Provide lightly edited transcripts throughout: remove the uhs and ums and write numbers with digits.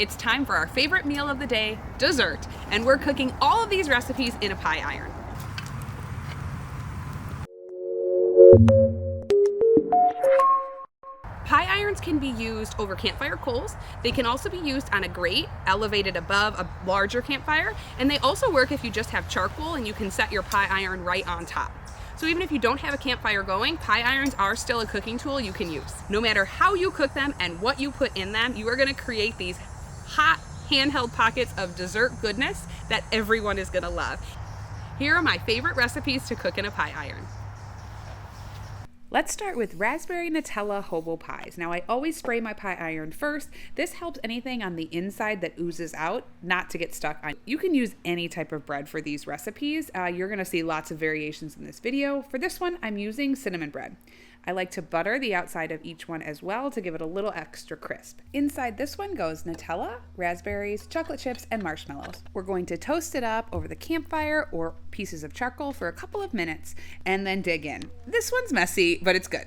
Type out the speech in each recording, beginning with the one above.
It's time for our favorite meal of the day, dessert, and we're cooking all of these recipes in a pie iron. Pie irons can be used over campfire coals. They can also be used on a grate elevated above a larger campfire, and they also work if you just have charcoal and you can set your pie iron right on top. So even if you don't have a campfire going, pie irons are still a cooking tool you can use. No matter how you cook them and what you put in them, you are going to create these hot handheld pockets of dessert goodness that everyone is going to love. Here are my favorite recipes to cook in a pie iron. Let's start with raspberry Nutella Hobo pies. Now I always spray my pie iron first. This helps anything on the inside that oozes out not to get stuck on. You can use any type of bread for these recipes. You're gonna see lots of variations in this video. For this one, I'm using cinnamon bread. I like to butter the outside of each one as well to give it a little extra crisp. Inside this one goes Nutella, raspberries, chocolate chips, and marshmallows. We're going to toast it up over the campfire or pieces of charcoal for a couple of minutes and then dig in. This one's messy, but it's good.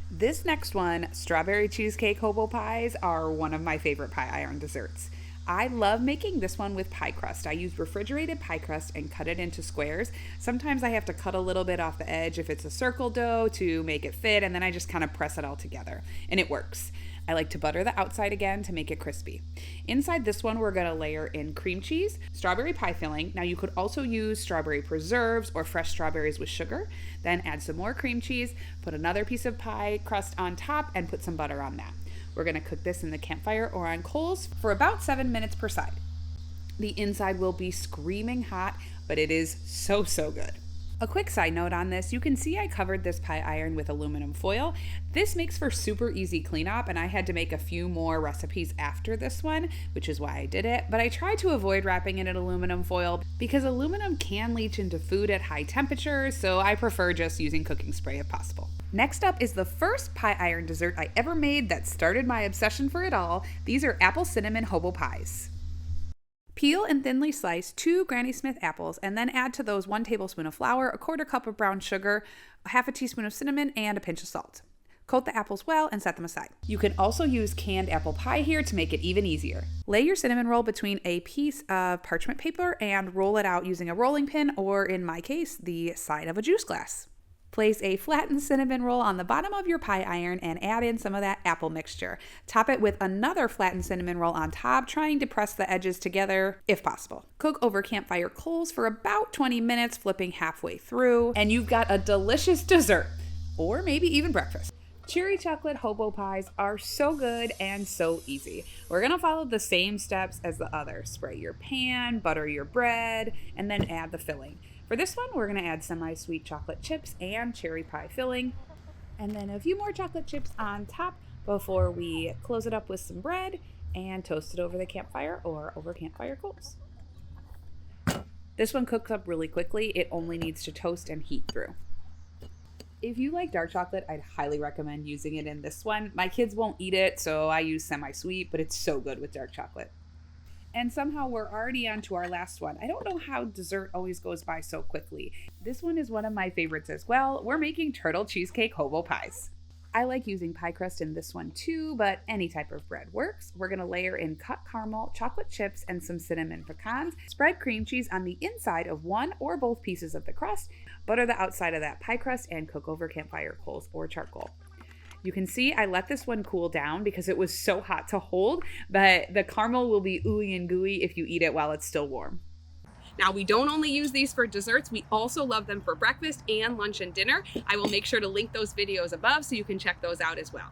This next one, strawberry cheesecake hobo pies, are one of my favorite pie iron desserts. I love making this one with pie crust. I use refrigerated pie crust and cut it into squares. Sometimes I have to cut a little bit off the edge if it's a circle dough to make it fit, and then I just kind of press it all together, and it works. I like to butter the outside again to make it crispy. Inside this one, we're gonna layer in cream cheese, strawberry pie filling. Now you could also use strawberry preserves or fresh strawberries with sugar. Then add some more cream cheese, put another piece of pie crust on top, and put some butter on that. We're gonna cook this in the campfire or on coals for about 7 minutes per side. The inside will be screaming hot, but it is so good. A quick side note on this, you can see I covered this pie iron with aluminum foil. This makes for super easy cleanup, and I had to make a few more recipes after this one, which is why I did it, but I tried to avoid wrapping it in aluminum foil because aluminum can leach into food at high temperatures, so I prefer just using cooking spray if possible. Next up is the first pie iron dessert I ever made that started my obsession for it all. These are apple cinnamon hobo pies. Peel and thinly slice 2 Granny Smith apples and then add to those 1 tablespoon of flour, a 1/4 cup of brown sugar, a 1/2 teaspoon of cinnamon, and a pinch of salt. Coat the apples well and set them aside. You can also use canned apple pie here to make it even easier. Lay your cinnamon roll between a piece of parchment paper and roll it out using a rolling pin, or in my case, the side of a juice glass. Place a flattened cinnamon roll on the bottom of your pie iron and add in some of that apple mixture. Top it with another flattened cinnamon roll on top, trying to press the edges together if possible. Cook over campfire coals for about 20 minutes, flipping halfway through, and you've got a delicious dessert, or maybe even breakfast. Cherry chocolate hobo pies are so good and so easy. We're gonna follow the same steps as the others. Spray your pan, butter your bread, and then add the filling. For this one, we're gonna add semi-sweet chocolate chips and cherry pie filling, and then a few more chocolate chips on top before we close it up with some bread and toast it over the campfire or over campfire coals. This one cooks up really quickly. It only needs to toast and heat through. If you like dark chocolate, I'd highly recommend using it in this one. My kids won't eat it, so I use semi-sweet, but it's so good with dark chocolate. And somehow we're already on to our last one. I don't know how dessert always goes by so quickly. This one is one of my favorites as well. We're making turtle cheesecake hobo pies. I like using pie crust in this one too, but any type of bread works. We're gonna layer in cut caramel, chocolate chips, and some cinnamon pecans. Spread cream cheese on the inside of one or both pieces of the crust. Butter the outside of that pie crust and cook over campfire coals or charcoal. You can see I let this one cool down because it was so hot to hold, but the caramel will be ooey and gooey if you eat it while it's still warm. Now, we don't only use these for desserts, we also love them for breakfast and lunch and dinner. I will make sure to link those videos above so you can check those out as well.